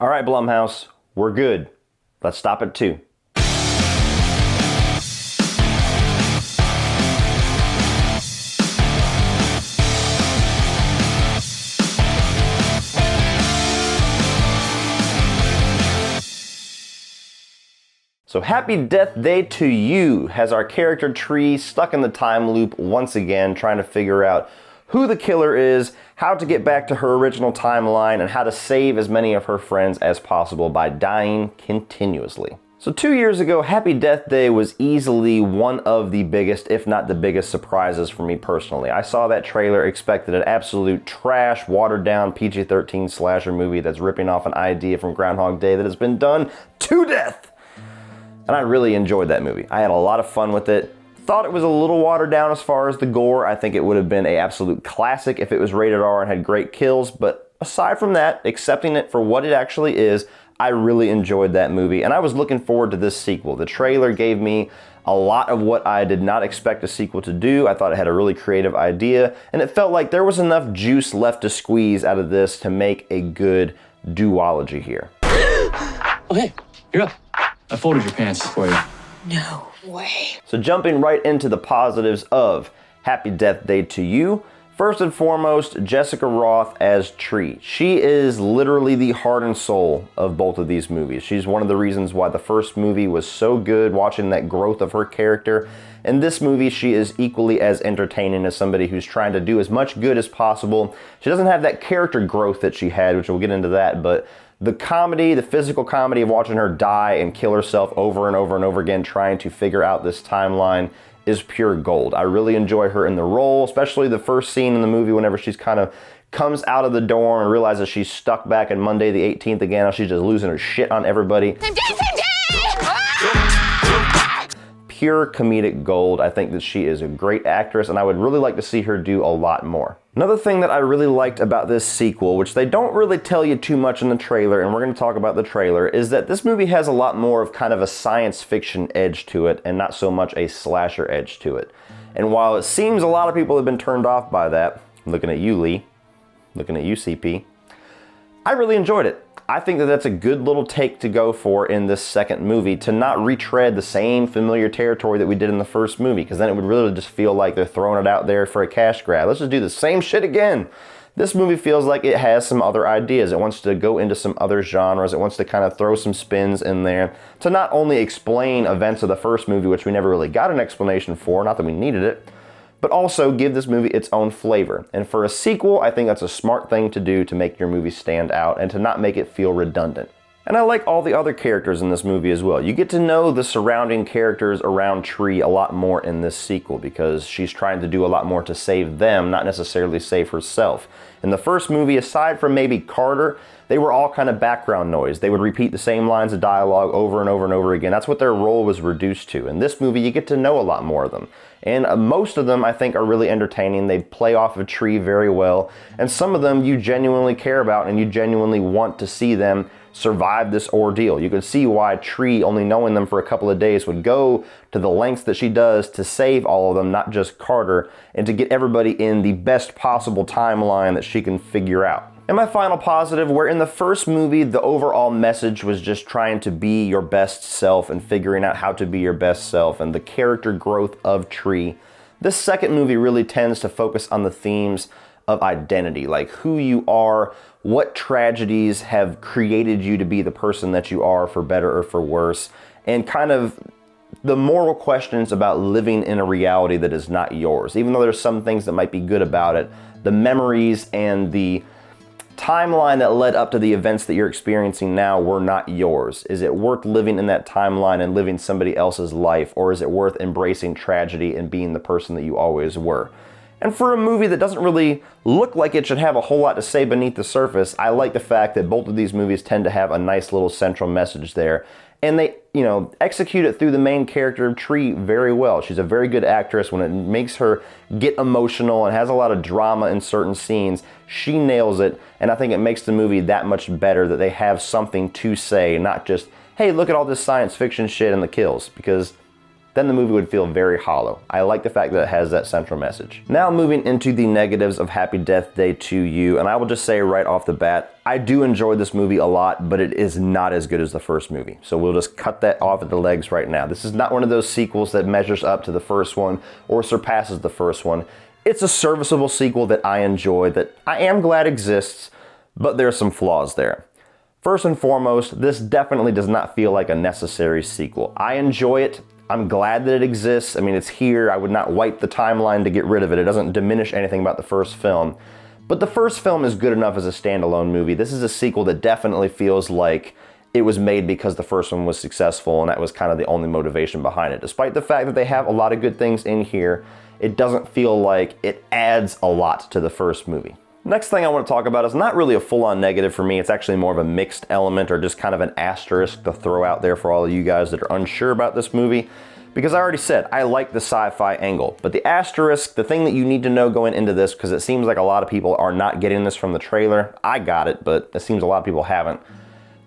All right, Blumhouse, we're good. Let's stop at 2. So Happy Death Day to You has our character tree stuck in the time loop once again, trying to figure out who the killer is, how to get back to her original timeline, and how to save as many of her friends as possible by dying continuously. So 2 years ago, Happy Death Day was easily one of the biggest, if not the biggest, surprises for me personally. I saw that trailer, expected an absolute trash, watered down PG-13 slasher movie that's ripping off an idea from Groundhog Day that has been done to death. And I really enjoyed that movie. I had a lot of fun with it. Thought it was a little watered down as far as the gore. I think it would have been an absolute classic if it was rated R and had great kills. But aside from that, accepting it for what it actually is, I really enjoyed that movie. And I was looking forward to this sequel. The trailer gave me a lot of what I did not expect a sequel to do. I thought it had a really creative idea. And it felt like there was enough juice left to squeeze out of this to make a good duology here. Okay, you're up. I folded your pants for you. No way. So jumping right into the positives of Happy Death Day to You. First and foremost, Jessica Rothe as Tree. She is literally the heart and soul of both of these movies. She's one of the reasons why the first movie was so good, watching that growth of her character. In this movie, she is equally as entertaining as somebody who's trying to do as much good as possible. She doesn't have that character growth that she had, which we'll get into that, but the comedy, the physical comedy of watching her die and kill herself over and over and over again trying to figure out this timeline is pure gold. I really enjoy her in the role, especially the first scene in the movie whenever she's kind of comes out of the door and realizes she's stuck back in Monday the 18th again. How she's just losing her shit on everybody. Pure comedic gold. I think that she is a great actress and I would really like to see her do a lot more. Another thing that I really liked about this sequel, which they don't really tell you too much in the trailer, and we're going to talk about the trailer, is that this movie has a lot more of kind of a science fiction edge to it and not so much a slasher edge to it. And while it seems a lot of people have been turned off by that, I'm looking at you, Lee, looking at you, CP, I really enjoyed it. I think that that's a good little take to go for in this second movie, to not retread the same familiar territory that we did in the first movie, because then it would really just feel like they're throwing it out there for a cash grab. Let's just do the same shit again. This movie feels like it has some other ideas. It wants to go into some other genres. It wants to kind of throw some spins in there to not only explain events of the first movie, which we never really got an explanation for, not that we needed it, but also give this movie its own flavor. And for a sequel, I think that's a smart thing to do to make your movie stand out and to not make it feel redundant. And I like all the other characters in this movie as well. You get to know the surrounding characters around Tree a lot more in this sequel because she's trying to do a lot more to save them, not necessarily save herself. In the first movie, aside from maybe Carter, they were all kind of background noise. They would repeat the same lines of dialogue over and over and over again. That's what their role was reduced to. In this movie, you get to know a lot more of them. And most of them, I think, are really entertaining. They play off of Tree very well. And some of them you genuinely care about and you genuinely want to see them survive this ordeal. You can see why Tree, only knowing them for a couple of days, would go to the lengths that she does to save all of them, not just Carter, and to get everybody in the best possible timeline that she can figure out. And my final positive, where in the first movie, the overall message was just trying to be your best self and figuring out how to be your best self and the character growth of Tree, this second movie really tends to focus on the themes of identity, like who you are, what tragedies have created you to be the person that you are, for better or for worse, and kind of the moral questions about living in a reality that is not yours. Even though there's some things that might be good about it, the memories and the timeline that led up to the events that you're experiencing now were not yours. Is it worth living in that timeline and living somebody else's life, or is it worth embracing tragedy and being the person that you always were? And for a movie that doesn't really look like it should have a whole lot to say beneath the surface, I like the fact that both of these movies tend to have a nice little central message there. And they, execute it through the main character of Tree very well. She's a very good actress. When it makes her get emotional and has a lot of drama in certain scenes, she nails it. And I think it makes the movie that much better that they have something to say, not just, hey, look at all this science fiction shit and the kills, because then the movie would feel very hollow. I like the fact that it has that central message. Now moving into the negatives of Happy Death Day to You, and I will just say right off the bat, I do enjoy this movie a lot, but it is not as good as the first movie. So we'll just cut that off at the legs right now. This is not one of those sequels that measures up to the first one or surpasses the first one. It's a serviceable sequel that I enjoy, that I am glad exists, but there are some flaws there. First and foremost, this definitely does not feel like a necessary sequel. I enjoy it. I'm glad that it exists. I mean, it's here. I would not wipe the timeline to get rid of it. It doesn't diminish anything about the first film. But the first film is good enough as a standalone movie. This is a sequel that definitely feels like it was made because the first one was successful, and that was kind of the only motivation behind it. Despite the fact that they have a lot of good things in here, it doesn't feel like it adds a lot to the first movie. Next thing I want to talk about is not really a full-on negative for me. It's actually more of a mixed element, or just kind of an asterisk to throw out there for all of you guys that are unsure about this movie. Because I already said, I like the sci-fi angle. But the asterisk, the thing that you need to know going into this, because it seems like a lot of people are not getting this from the trailer. I got it, but it seems a lot of people haven't.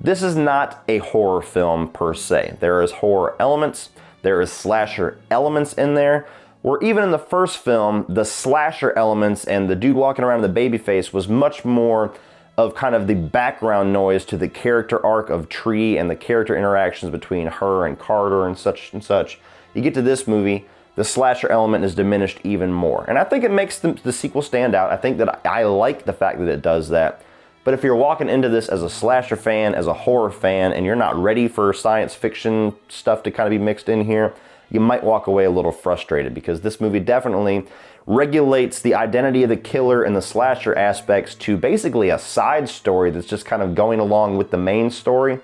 This is not a horror film per se. There is horror elements, there is slasher elements in there, where even in the first film, the slasher elements and the dude walking around in the baby face was much more of kind of the background noise to the character arc of Tree and the character interactions between her and Carter and such and such. You get to this movie, the slasher element is diminished even more. And I think it makes the sequel stand out. I think that I like the fact that it does that. But if you're walking into this as a slasher fan, as a horror fan, and you're not ready for science fiction stuff to kind of be mixed in here, you might walk away a little frustrated, because this movie definitely regulates the identity of the killer and the slasher aspects to basically a side story that's just kind of going along with the main story.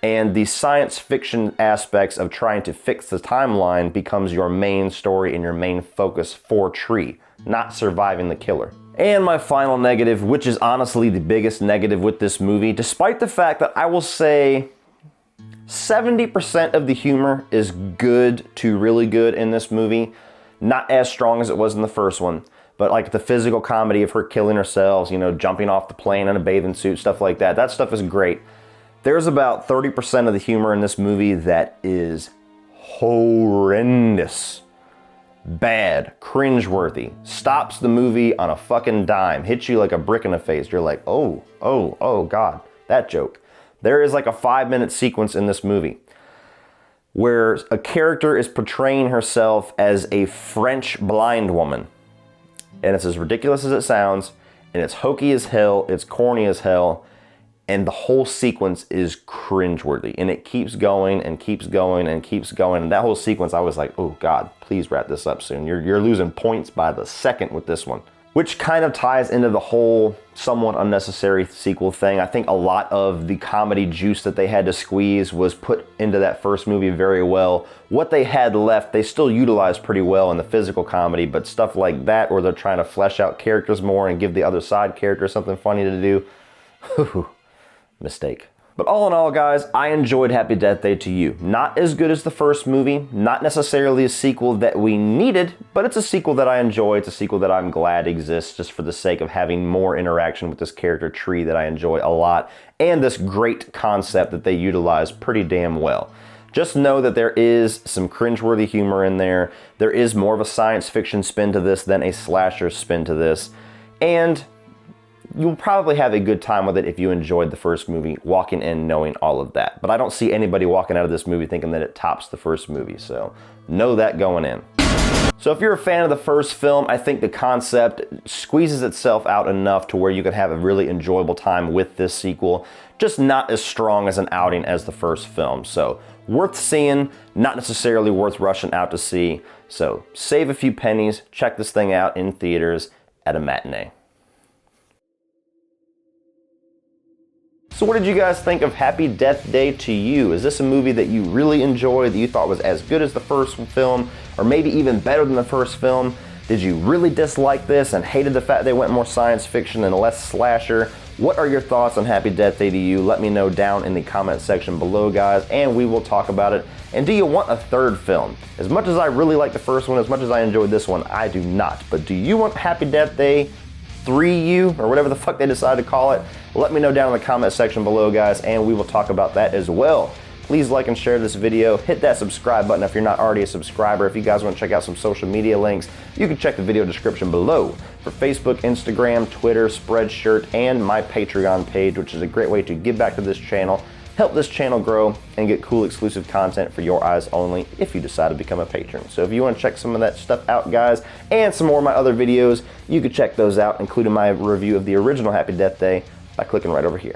And the science fiction aspects of trying to fix the timeline becomes your main story and your main focus for Tree, not surviving the killer. And my final negative, which is honestly the biggest negative with this movie, despite the fact that I will say 70% of the humor is good to really good in this movie. Not as strong as it was in the first one, but like the physical comedy of her killing herself, you know, jumping off the plane in a bathing suit, stuff like that. That stuff is great. There's about 30% of the humor in this movie that is horrendous. Bad, cringeworthy, stops the movie on a fucking dime, hits you like a brick in the face. You're like, oh God, that joke. There is like a 5-minute sequence in this movie where a character is portraying herself as a French blind woman. And it's as ridiculous as it sounds, and it's hokey as hell, it's corny as hell, and the whole sequence is cringeworthy. And it keeps going and keeps going and keeps going. And that whole sequence, I was like, oh God, please wrap this up soon. You're losing points by the second with this one. Which kind of ties into the whole somewhat unnecessary sequel thing. I think a lot of the comedy juice that they had to squeeze was put into that first movie very well. What they had left, they still utilized pretty well in the physical comedy, but stuff like that, where they're trying to flesh out characters more and give the other side character something funny to do, mistake. But all in all, guys, I enjoyed Happy Death Day to You. Not as good as the first movie, not necessarily a sequel that we needed, but it's a sequel that I enjoy. It's a sequel that I'm glad exists just for the sake of having more interaction with this character Tree that I enjoy a lot, and this great concept that they utilize pretty damn well. Just know that there is some cringeworthy humor in there. There is more of a science fiction spin to this than a slasher spin to this, and you'll probably have a good time with it if you enjoyed the first movie, walking in knowing all of that. But I don't see anybody walking out of this movie thinking that it tops the first movie, so know that going in. So if you're a fan of the first film, I think the concept squeezes itself out enough to where you can have a really enjoyable time with this sequel, just not as strong as an outing as the first film. So worth seeing, not necessarily worth rushing out to see. So save a few pennies, check this thing out in theaters at a matinee. So what did you guys think of Happy Death Day to You? Is this a movie that you really enjoyed, that you thought was as good as the first film, or maybe even better than the first film? Did you really dislike this and hated the fact they went more science fiction and less slasher? What are your thoughts on Happy Death Day to You? Let me know down in the comment section below, guys, and we will talk about it. And do you want a third film? As much as I really like the first one, as much as I enjoyed this one, I do not. But do you want Happy Death Day 3U, or whatever the fuck they decide to call it? Let me know down in the comment section below, guys, and we will talk about that as well. Please like and share this video. Hit that subscribe button if you're not already a subscriber. If you guys want to check out some social media links, you can check the video description below for Facebook, Instagram, Twitter, Spreadshirt, and my Patreon page, which is a great way to give back to this channel, help this channel grow, and get cool exclusive content for your eyes only if you decide to become a patron. So if you want to check some of that stuff out, guys, and some more of my other videos, you can check those out, including my review of the original Happy Death Day, by clicking right over here.